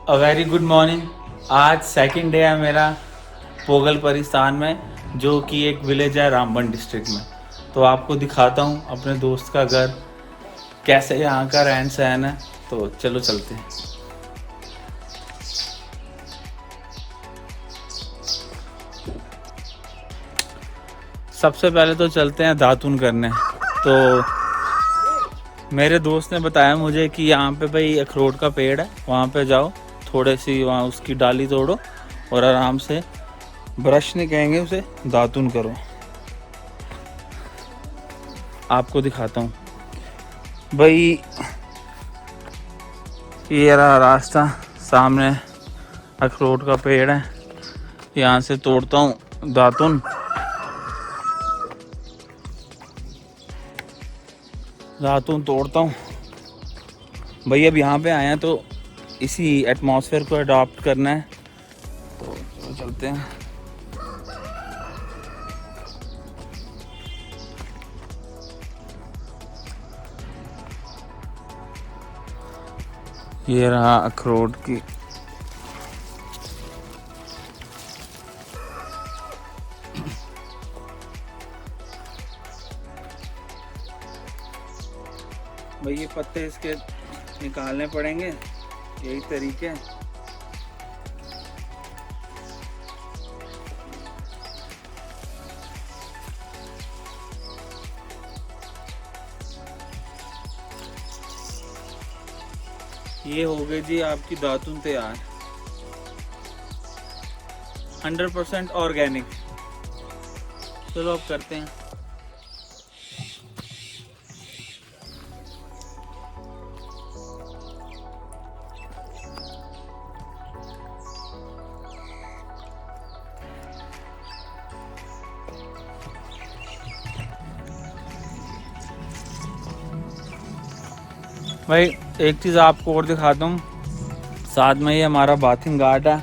A very good morning. आज second day है मेरा पोगल परिस्तान में, जो कि एक विलेज है रामबन डिस्ट्रिक्ट में। तो आपको दिखाता हूँ अपने दोस्त का घर, कैसे यहाँ का रहन सहन है। तो चलो चलते हैं। सबसे पहले तो चलते हैं दातुन करने। तो मेरे दोस्त ने बताया मुझे कि यहाँ पे भाई अखरोट का पेड़ है, वहाँ पे जाओ, थोड़ी सी वहाँ उसकी डाली तोड़ो और आराम से, ब्रश नहीं कहेंगे उसे, दातुन करो। आपको दिखाता हूँ भाई, ये रहा रास्ता, सामने अखरोट का पेड़ है, यहाँ से तोड़ता हूँ दातुन। तोड़ता हूँ भाई। अब यहाँ पे आए हैं तो इसी एटमॉस्फेयर को अडॉप्ट करना है। तो चलते हैं। ये रहा अखरोट की भाई, ये पत्ते इसके निकालने पड़ेंगे, यही तरीके। ये हो गई जी आपकी दातुन तैयार, 100% ऑर्गेनिक। चलो अब करते हैं। भाई एक चीज़ आपको और दिखाता हूँ, साथ में ये हमारा बाथिंग घाट है,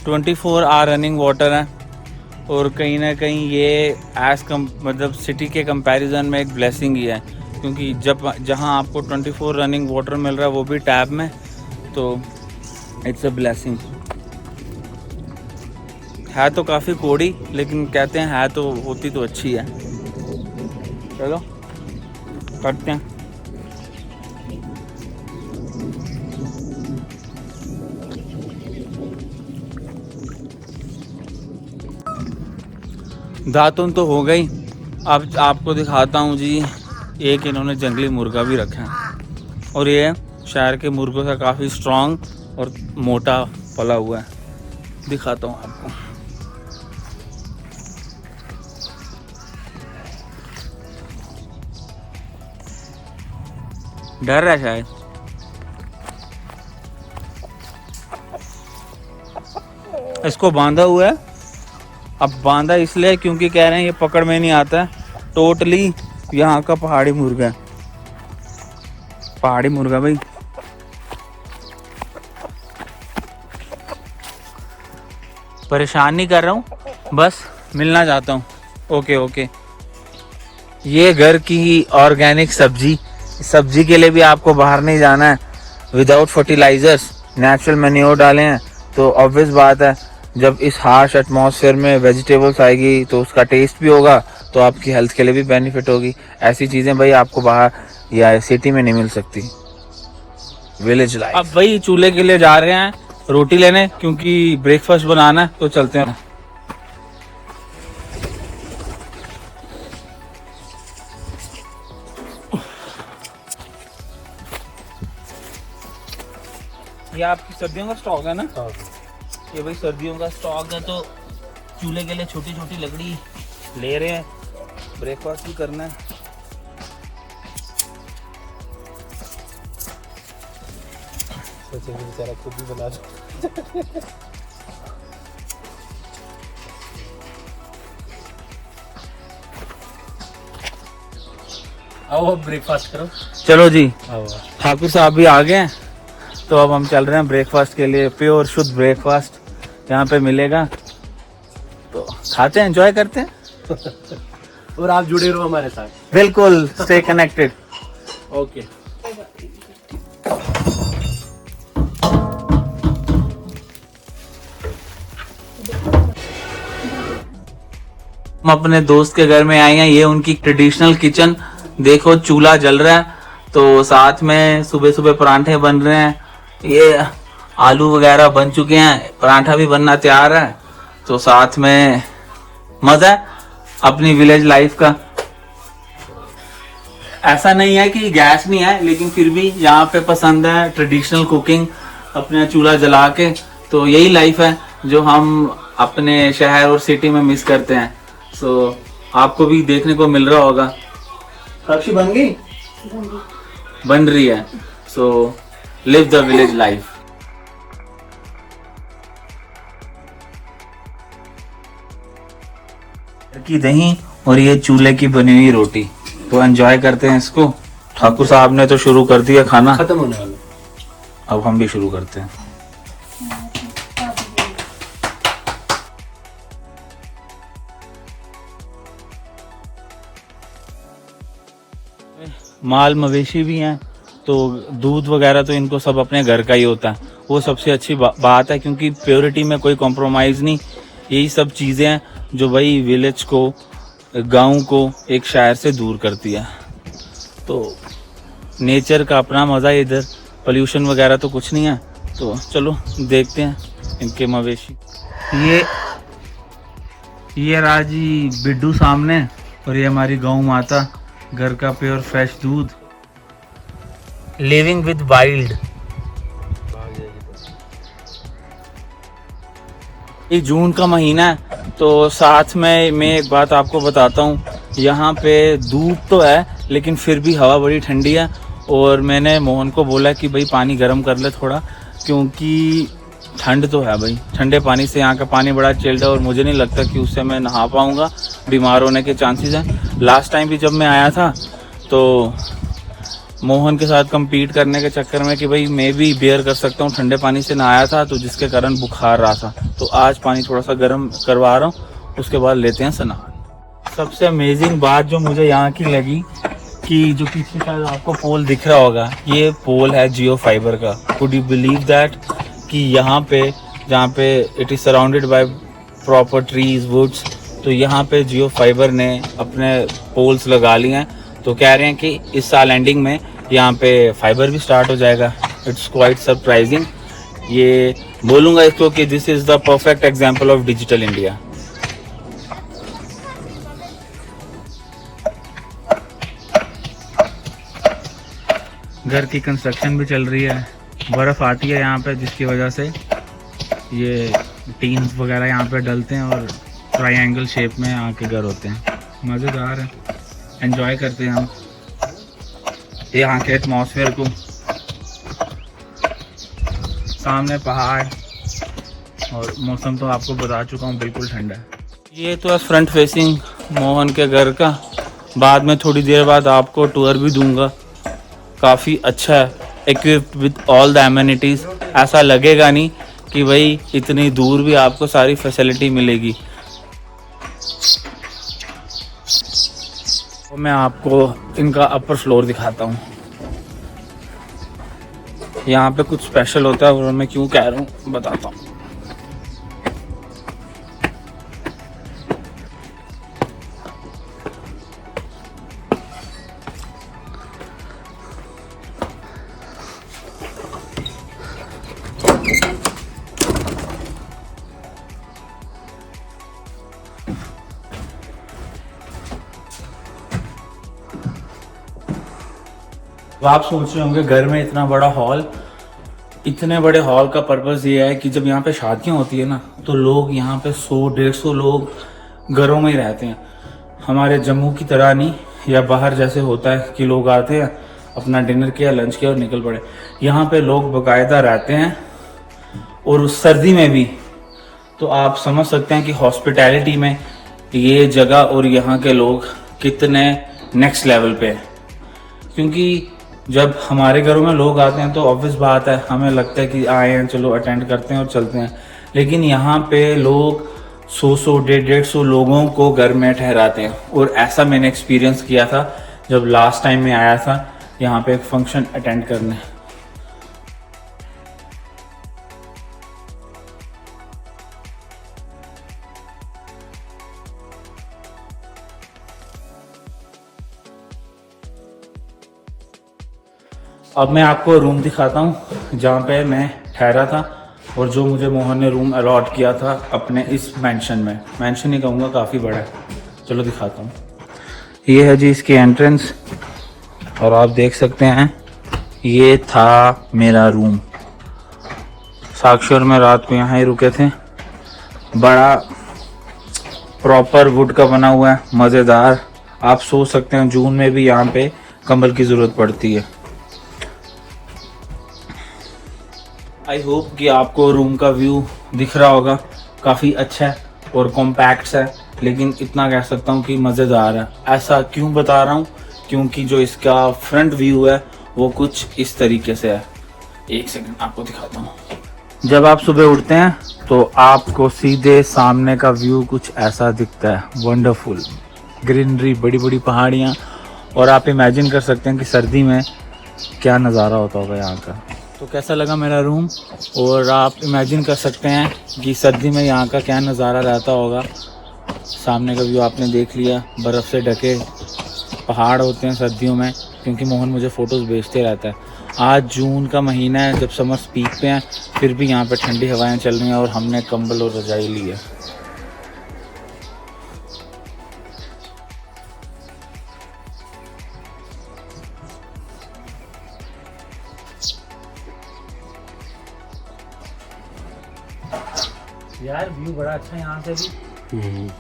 24 आवर रनिंग वाटर है। और कहीं ना कहीं ये मतलब सिटी के कंपैरिजन में एक ब्लेसिंग ही है, क्योंकि जहाँ आपको 24 रनिंग वाटर मिल रहा है वो भी टैप में, तो इट्स अ ब्लेसिंग। है तो काफ़ी कोड़ी, लेकिन कहते हैं है तो होती तो अच्छी है। चलो करते हैं। दातुन तो हो गई, अब आपको दिखाता हूँ जी, एक इन्होंने जंगली मुर्गा भी रखा है, और ये शहर के मुर्गों से काफ़ी स्ट्रॉन्ग और मोटा पला हुआ है। दिखाता हूँ आपको। डर रहा है शायद। इसको बांधा हुआ है। अब बांधा इसलिए क्योंकि कह रहे हैं ये पकड़ में नहीं आता है। टोटली यहाँ का पहाड़ी मुर्गा है, पहाड़ी मुर्गा भाई। परेशान नहीं कर रहा हूँ, बस मिलना चाहता हूँ। Okay okay. ये घर की ही ऑर्गेनिक सब्जी के लिए भी आपको बाहर नहीं जाना है, विदाउट फर्टिलाइजर्स, नेचुरल मैन्योर डाले हैं। तो ऑब्वियस बात है, जब इस हार्श एटमॉस्फेयर में वेजिटेबल्स आएगी तो उसका टेस्ट भी होगा, तो आपकी हेल्थ के लिए भी बेनिफिट होगी। ऐसी चीज़ें भाई आपको बाहर या सिटी में नहीं मिल सकती। Village life. अब भाई चूल्हे के लिए जा रहे हैं रोटी लेने, क्योंकि ब्रेकफास्ट बनाना है। तो चलते हैं। ये आपकी सर्दियों का स्टॉक है ना? ये भाई सर्दियों का स्टॉक है, तो चूल्हे के लिए छोटी छोटी लकड़ी ले रहे हैं, ब्रेकफास्ट भी करना है। सोचेंगे बेचारा खुद भी बना दो। आओ ब्रेकफास्ट करो। चलो जी, आओ। ठाकुर साहब भी आ गए हैं, तो अब हम चल रहे हैं ब्रेकफास्ट के लिए। प्योर शुद्ध ब्रेकफास्ट यहाँ पे मिलेगा, तो खाते हैं, एंजॉय करते हैं। और आप जुड़े रहो हमारे साथ। बिल्कुल, स्टे कनेक्टेड। ओके। हम अपने दोस्त के घर में आए हैं, ये उनकी ट्रेडिशनल किचन। देखो चूल्हा जल रहा है, तो साथ में सुबह सुबह परांठे बन रहे हैं, ये आलू वगैरह बन चुके हैं, परांठा भी बनना तैयार है। तो साथ में मजा है अपनी विलेज लाइफ का। ऐसा नहीं है कि गैस नहीं है, लेकिन फिर भी यहाँ पे पसंद है ट्रेडिशनल कुकिंग, अपने चूल्हा जला के। तो यही लाइफ है जो हम अपने शहर और सिटी में मिस करते हैं। सो आपको भी देखने को मिल रहा होगा। साक्षी बन गई, बन रही है। So live the village life. की दही और ये चूल्हे की बनी हुई रोटी, तो एंजॉय करते हैं इसको। ठाकुर साहब ने तो शुरू कर दिया खाना, खत्म होने वाला। अब हम भी शुरू करते हैं। माल मवेशी भी हैं, तो दूध वगैरह तो इनको सब अपने घर का ही होता है। वो सबसे अच्छी बात है, क्योंकि प्योरिटी में कोई कॉम्प्रोमाइज़ नहीं। यही सब चीज़ें हैं जो भाई विलेज को, गांव को एक शहर से दूर करती है। तो नेचर का अपना मज़ा है इधर, पोल्यूशन वगैरह तो कुछ नहीं है। तो चलो देखते हैं इनके मवेशी। ये राजी बिड्डू सामने, और ये हमारी गौ माता, घर का प्योर फ्रेश दूध, लिविंग विद वाइल्ड। ये जून का महीना है, तो साथ में मैं एक बात आपको बताता हूँ। यहाँ पे धूप तो है, लेकिन फिर भी हवा बड़ी ठंडी है। और मैंने मोहन को बोला कि भाई पानी गर्म कर ले थोड़ा, क्योंकि ठंड तो है भाई। ठंडे पानी से यहाँ का पानी बड़ा चिल्ड है, और मुझे नहीं लगता कि उससे मैं नहा पाऊँगा, बीमार होने के चांसेस हैं। लास्ट टाइम भी जब मैं आया था, तो मोहन के साथ compete करने के चक्कर में कि भाई मैं भी बेयर कर सकता हूँ, ठंडे पानी से नहाया था, तो जिसके कारण बुखार रहा था। तो आज पानी थोड़ा सा गर्म करवा रहा हूँ, उसके बाद लेते हैं स्नान। सबसे अमेजिंग बात जो मुझे यहाँ की लगी, कि जो पीछे शायद आपको पोल दिख रहा होगा, ये पोल है जियो फाइबर का। कुड यू बिलीव दैट कि यहाँ पे, जहाँ पे it is surrounded by proper trees, woods, तो यहाँ पे जियो फाइबर ने अपने पोल्स लगा लिए हैं। तो कह रहे हैं कि इस साल एंडिंग में यहाँ पे फाइबर भी स्टार्ट हो जाएगा। It's quite surprising. ये बोलूँगा इसको कि this is the perfect example of digital India. घर की कंस्ट्रक्शन भी चल रही है, बर्फ़ आती है यहाँ पे, जिसकी वजह से ये टीन्स वगैरह यहाँ पे डलते हैं और ट्रायंगल शेप में यहाँ के घर होते हैं। मज़ेदार है, एंजॉय करते हैं हम यहाँ के एटमॉस्फेयर को। सामने पहाड़, और मौसम तो आपको बता चुका हूँ, बिल्कुल ठंडा है। ये तो है फ्रंट फेसिंग मोहन के घर का। बाद में थोड़ी देर बाद आपको टूर भी दूंगा। काफ़ी अच्छा है, equipped with all the amenities. ऐसा लगेगा नहीं कि भाई इतनी दूर भी आपको सारी फैसिलिटी मिलेगी। तो मैं आपको इनका अपर फ्लोर दिखाता हूँ। यहाँ पे कुछ स्पेशल होता है, और मैं क्यों कह रहा हूँ बताता हूँ। तो आप सोच रहे होंगे घर में इतना बड़ा हॉल, इतने बड़े हॉल का पर्पस ये है कि जब यहाँ पे शादियाँ होती है ना, तो लोग यहाँ पे 100-150 लोग घरों में ही रहते हैं। हमारे जम्मू की तरह नहीं, या बाहर जैसे होता है कि लोग आते हैं, अपना डिनर किया, लंच किया और निकल पड़े। यहाँ पे लोग बाकायदा रहते हैं, और उस सर्दी में भी। तो आप समझ सकते हैं कि हॉस्पिटैलिटी में ये जगह और यहाँ के लोग कितने नेक्स्ट लेवल पे हैं। क्योंकि जब हमारे घरों में लोग आते हैं तो ऑब्वियस बात है, हमें लगता है कि आए हैं, चलो अटेंड करते हैं और चलते हैं। लेकिन यहाँ पे लोग 100 150 लोगों को घर में ठहराते हैं। और ऐसा मैंने एक्सपीरियंस किया था जब लास्ट टाइम मैं आया था यहाँ पे एक फंक्शन अटेंड करने। अब मैं आपको रूम दिखाता हूँ जहाँ पे मैं ठहरा था और जो मुझे मोहन ने रूम अलॉट किया था अपने इस मेंशन में। मेंशन ही कहूँगा, काफ़ी बड़ा है। चलो दिखाता हूँ। ये है जी इसकी एंट्रेंस और आप देख सकते हैं ये था मेरा रूम। साक्षी और मैं रात को यहाँ ही रुके थे। बड़ा प्रॉपर वुड का बना हुआ है, मज़ेदार। आप सो सकते हैं, जून में भी यहाँ पे कंबल की ज़रूरत पड़ती है। आई होप कि आपको रूम का व्यू दिख रहा होगा, काफ़ी अच्छा है और कॉम्पैक्ट है, लेकिन इतना कह सकता हूँ कि मज़ेदार है। ऐसा क्यों बता रहा हूँ? क्योंकि जो इसका फ्रंट व्यू है वो कुछ इस तरीके से है। एक सेकंड आपको दिखाता हूँ। जब आप सुबह उठते हैं तो आपको सीधे सामने का व्यू कुछ ऐसा दिखता है, वंडरफुल ग्रीनरी, बड़ी बड़ी पहाड़ियाँ, और आप इमेजिन कर सकते हैं कि सर्दी में क्या नज़ारा होता होगा यहाँ का। तो कैसा लगा मेरा रूम, और आप इमेजिन कर सकते हैं कि सर्दी में यहाँ का क्या नज़ारा रहता होगा। सामने का व्यू आपने देख लिया, बर्फ़ से ढके पहाड़ होते हैं सर्दियों में, क्योंकि मोहन मुझे फ़ोटोज़ भेजते रहता है। आज जून का महीना है, जब समर पीक पे हैं, फिर भी यहाँ पे ठंडी हवाएं चल रही हैं और हमने कंबल और रजाई ली है। यार व्यू बड़ा अच्छा है यहाँ से भी।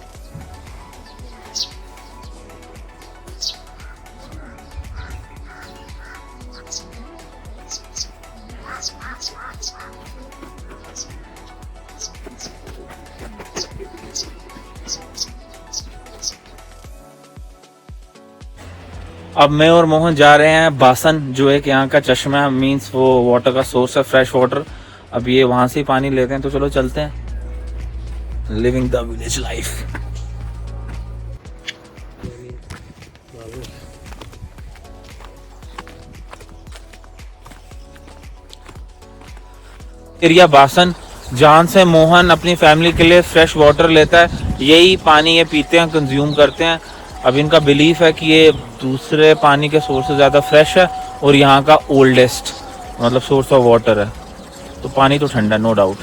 अब मैं और मोहन जा रहे हैं बासन, जो एक यहाँ का चश्मा है, मीन्स वो वाटर का सोर्स है, फ्रेश वाटर। अब ये वहाँ से ही पानी लेते हैं, तो चलो चलते हैं। Living the village life. Area बासन, जहाँ से मोहन अपनी फैमिली के लिए फ्रेश वाटर लेता है। यही पानी ये पीते हैं, कंज्यूम करते हैं। अब इनका बिलीफ है कि ये दूसरे पानी के सोर्स से ज़्यादा फ्रेश है और यहाँ का ओल्डेस्ट मतलब सोर्स ऑफ वाटर है, तो पानी तो ठंडा, नो डाउट।